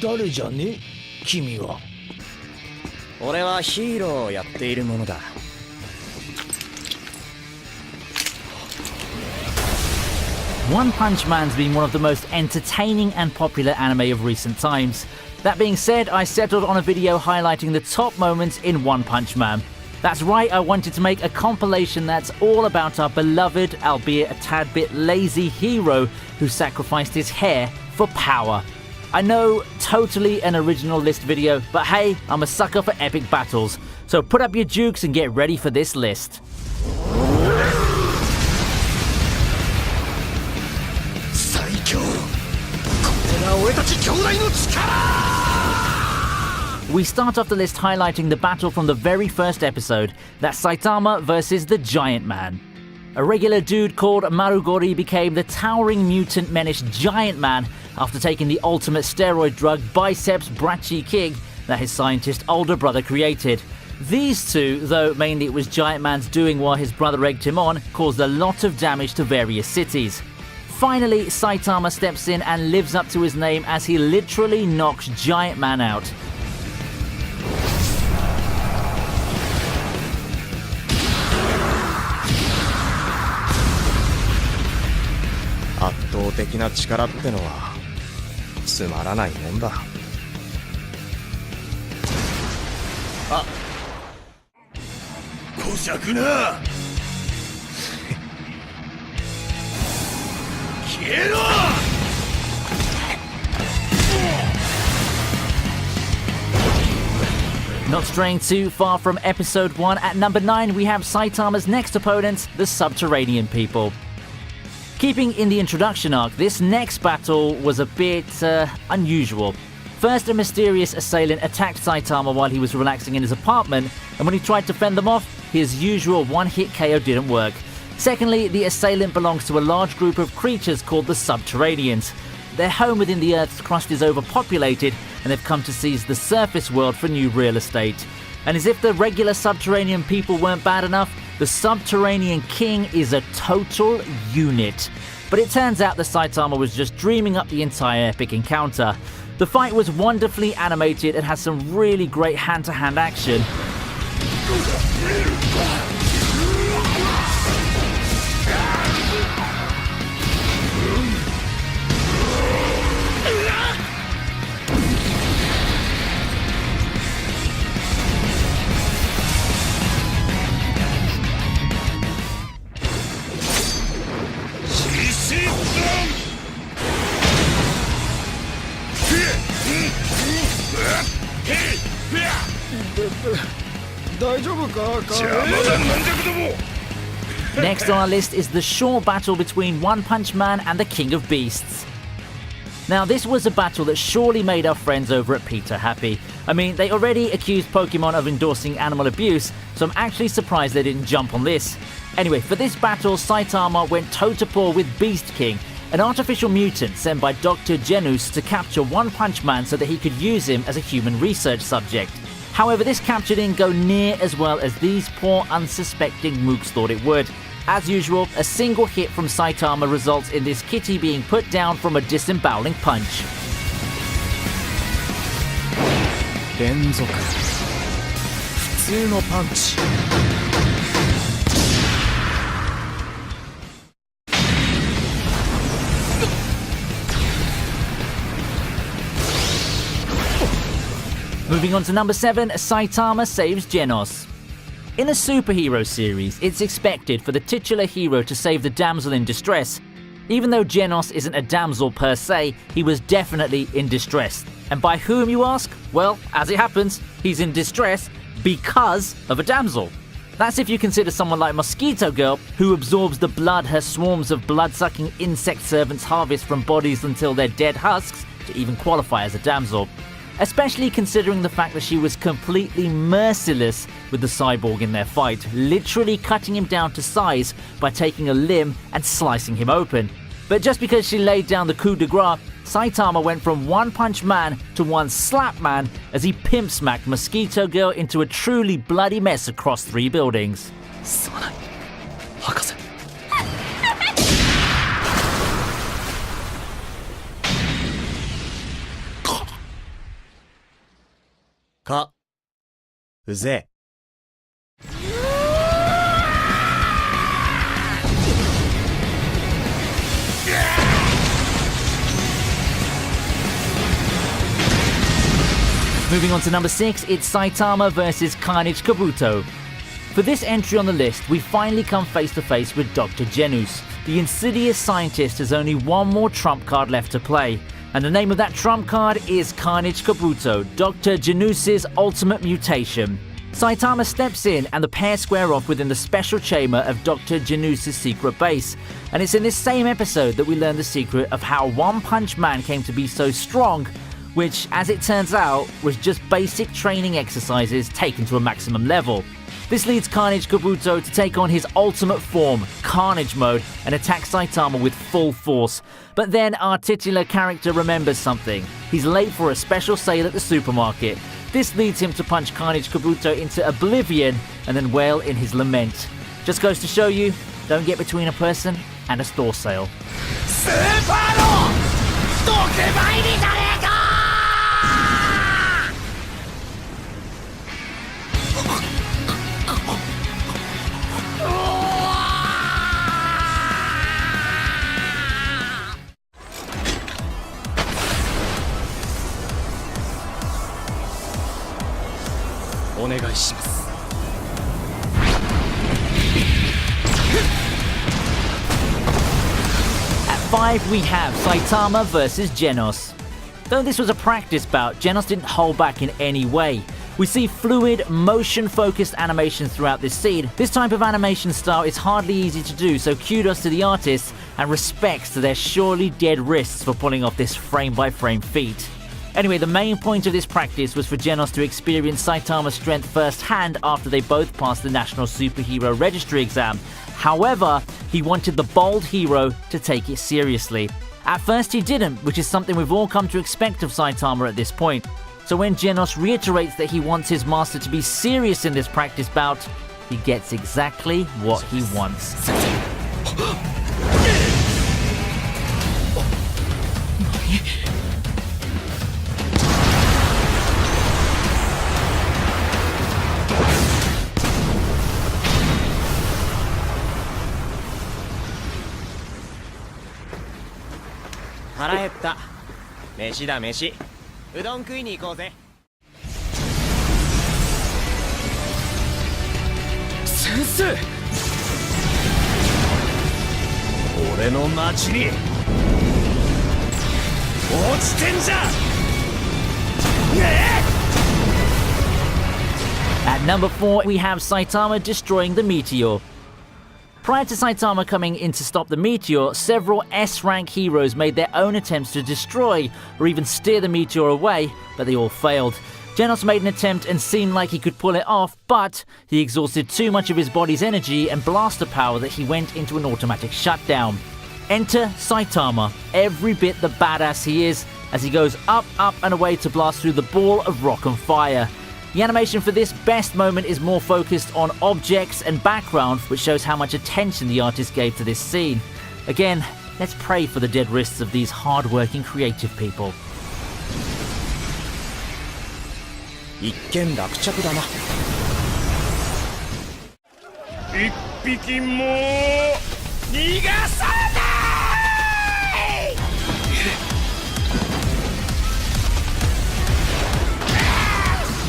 誰じゃね君は。俺はヒーローをやっているものだ。One Punch Man's been one of the most entertaining and popular anime of recent times. That being said, I settled on a video highlighting the top moments in One Punch Man. That's right, I wanted to make a compilation that's all about our beloved, albeit a tad bit lazy hero who sacrificed his hair for power. I know, totally an original list video, but hey, I'm a sucker for epic battles, so put up your jukes and get ready for this list. We start off the list highlighting the battle from the very first episode, that's Saitama versus the Giant Man. A regular dude called Marugori became the towering mutant menace Giant Man after taking the ultimate steroid drug Biceps Brachii King that his scientist older brother created. These two, though mainly it was Giant Man's doing while his brother egged him on, caused a lot of damage to various cities. Finally, Saitama steps in and lives up to his name as he literally knocks Giant Man out. Not straying too far from episode 1, at number 9 we have Saitama's next opponents, the Subterranean People. Keeping in the introduction arc, this next battle was a bit unusual. First, a mysterious assailant attacked Saitama while he was relaxing in his apartment, and when he tried to fend them off, his usual one-hit KO didn't work. Secondly, the assailant belongs to a large group of creatures called the Subterraneans. Their home within the Earth's crust is overpopulated, and they've come to seize the surface world for new real estate. And as if the regular Subterranean people weren't bad enough, the Subterranean King is a total unit. But it turns out that Saitama was just dreaming up the entire epic encounter. The fight was wonderfully animated and has some really great hand-to-hand action. Next on our list is the short battle between One Punch Man and the King of Beasts. Now, this was a battle that surely made our friends over at Peter happy. I mean, they already accused Pokemon of endorsing animal abuse, so I'm actually surprised they didn't jump on this. Anyway, for this battle, Saitama went toe-to-paw with Beast King, an artificial mutant sent by Dr. Genus to capture One Punch Man so that he could use him as a human research subject. However, this capture didn't go near as well as these poor unsuspecting mooks thought it would. As usual, a single hit from Saitama results in this kitty being put down from a disemboweling punch. Moving on to number 7, Saitama saves Genos. In a superhero series, it's expected for the titular hero to save the damsel in distress. Even though Genos isn't a damsel per se, he was definitely in distress. And by whom, you ask? Well, as it happens, he's in distress because of a damsel. That's if you consider someone like Mosquito Girl, who absorbs the blood her swarms of blood-sucking insect servants harvest from bodies until they're dead husks, to even qualify as a damsel. Especially considering the fact that she was completely merciless with the cyborg in their fight, literally cutting him down to size by taking a limb and slicing him open. But just because she laid down the coup de grace, Saitama went from One Punch Man to One Slap Man as he pimp smacked Mosquito Girl into a truly bloody mess across 3 buildings. うぜ Moving on to number 6, it's Saitama versus Carnage Kabuto. For this entry on the list, we finally come face to face with Dr. Genus. The insidious scientist has only one more trump card left to play, and the name of that trump card is Carnage Kabuto, Dr. Genus's ultimate mutation. Saitama steps in and the pair square off within the special chamber of Dr. Genus's secret base, and it's in this same episode that we learn the secret of how One Punch Man came to be so strong, which, as it turns out, was just basic training exercises taken to a maximum level. This leads Carnage Kabuto to take on his ultimate form, Carnage Mode, and attack Saitama with full force. But then our titular character remembers something. He's late for a special sale at the supermarket. This leads him to punch Carnage Kabuto into oblivion and then wail in his lament. Just goes to show you, don't get between a person and a store sale. スーパーの特売日じゃねえか お願いします At 5 we have Saitama versus Genos. Though this was a practice bout, Genos didn't hold back in any way. We see fluid, motion-focused animations throughout this scene. This type of animation style is hardly easy to do, so kudos to the artists and respects to their surely dead wrists for pulling off this frame-by-frame feat. Anyway, the main point of this practice was for Genos to experience Saitama's strength firsthand after they both passed the National Superhero Registry exam. However, he wanted the bold hero to take it seriously. At first he didn't, which is something we've all come to expect of Saitama at this point. So when Genos reiterates that he wants his master to be serious in this practice bout, he gets exactly what he wants. Haraetta. 飯だ飯。うどん食いに行こうぜ。先生俺の町に落ちてんじゃねえ At number 4, we have Saitama destroying the meteor. Prior to Saitama coming in to stop the meteor, several S-rank heroes made their own attempts to destroy or even steer the meteor away, but they all failed. Genos made an attempt and seemed like he could pull it off, but he exhausted too much of his body's energy and blaster power that he went into an automatic shutdown. Enter Saitama, every bit the badass he is, as he goes up, and away to blast through the ball of rock and fire. The animation for this best moment is more focused on objects and background, which shows how much attention the artist gave to this scene. Again, let's pray for the dead wrists of these hard-working creative people. 一見落着だな。一匹も逃がさない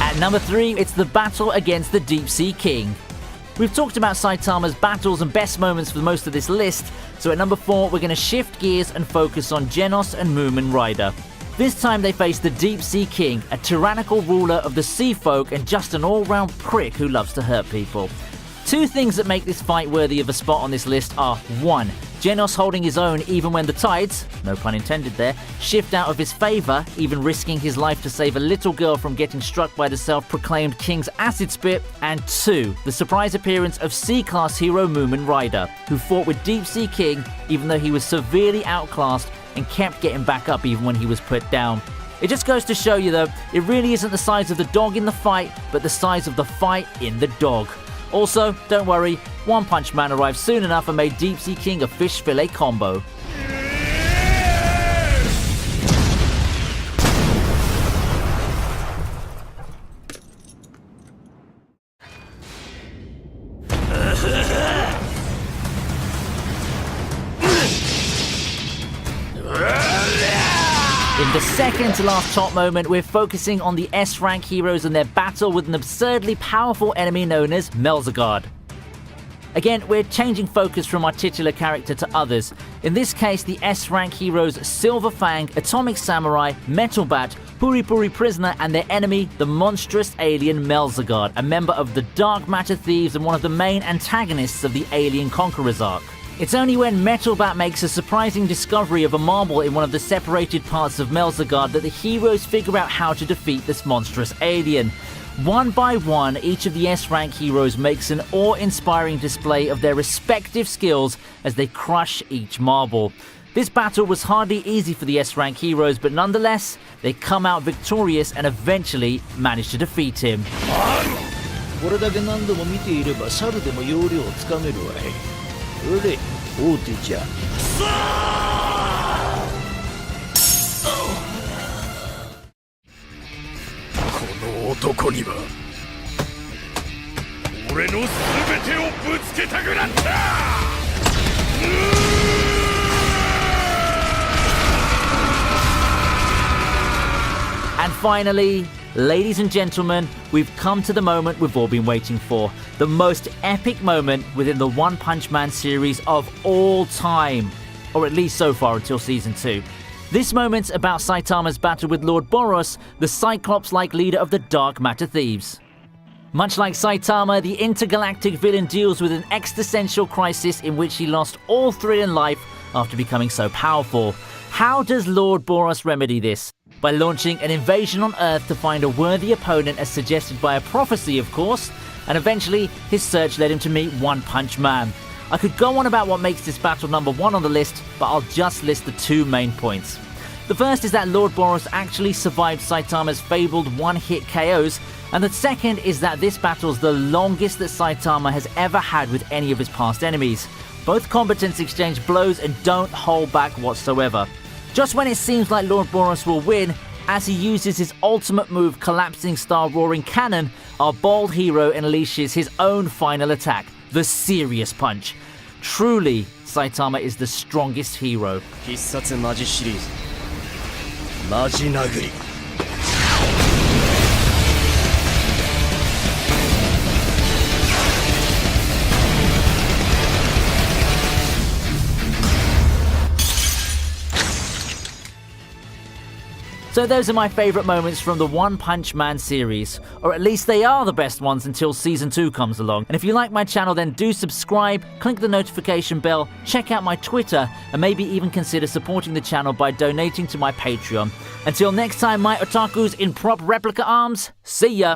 At number 3, it's the battle against the Deep Sea King. We've talked about Saitama's battles and best moments for most of this list, so at number 4 we're going to shift gears and focus on Genos and Moomin Rider. This time they face the Deep Sea King, a tyrannical ruler of the sea folk and just an all-round prick who loves to hurt people. Two things that make this fight worthy of a spot on this list are 1. Genos holding his own even when the tides, no pun intended there, shift out of his favour, even risking his life to save a little girl from getting struck by the self-proclaimed King's acid spit, and 2. The surprise appearance of C-class hero Moomin Rider, who fought with Deep Sea King even though he was severely outclassed and kept getting back up even when he was put down. It just goes to show you though, it really isn't the size of the dog in the fight, but the size of the fight in the dog. Also, don't worry, One Punch Man arrived soon enough and made Deep Sea King a fish fillet combo. In the second to last top moment, we're focusing on the S-rank heroes and their battle with an absurdly powerful enemy known as Melzagard. Again, we're changing focus from our titular character to others. In this case, the S-rank heroes Silver Fang, Atomic Samurai, Metal Bat, Puri Puri Prisoner, and their enemy, the monstrous alien Melzagard, a member of the Dark Matter Thieves and one of the main antagonists of the Alien Conquerors arc. It's only when Metal Bat makes a surprising discovery of a marble in one of the separated parts of Melzagard that the heroes figure out how to defeat this monstrous alien. One by one, each of the S-rank heroes makes an awe-inspiring display of their respective skills as they crush each marble. This battle was hardly easy for the S-rank heroes, but nonetheless, they come out victorious and eventually manage to defeat him. これだけ何度も見ていれば猿でも要領をつかめるわい。それで大手じゃ。この男には俺の全てをぶつけたくなった。And finally, ladies and gentlemen, we've come to the moment we've all been waiting for. The most epic moment within the One Punch Man series of all time. Or at least so far until Season 2. This moment's about Saitama's battle with Lord Boros, the Cyclops-like leader of the Dark Matter Thieves. Much like Saitama, the intergalactic villain deals with an existential crisis in which he lost all thrill in life after becoming so powerful. How does Lord Boros remedy this? By launching an invasion on Earth to find a worthy opponent as suggested by a prophecy, of course, and eventually his search led him to meet One Punch Man. I could go on about what makes this battle number one on the list, but I'll just list the two main points. The first is that Lord Boros actually survived Saitama's fabled one-hit KOs, and the second is that this battle's the longest that Saitama has ever had with any of his past enemies. Both combatants exchange blows and don't hold back whatsoever. Just when it seems like Lord Boros will win, as he uses his ultimate move Collapsing Star Roaring Cannon, our bold hero unleashes his own final attack, the Serious Punch. Truly, Saitama is the strongest hero. 必殺マジシリーズマジ殴り So those are my favourite moments from the One Punch Man series, or at least they are the best ones until Season 2 comes along. And if you like my channel, then do subscribe, click the notification bell, check out my Twitter, and maybe even consider supporting the channel by donating to my Patreon. Until next time, my otakus in prop replica arms, see ya!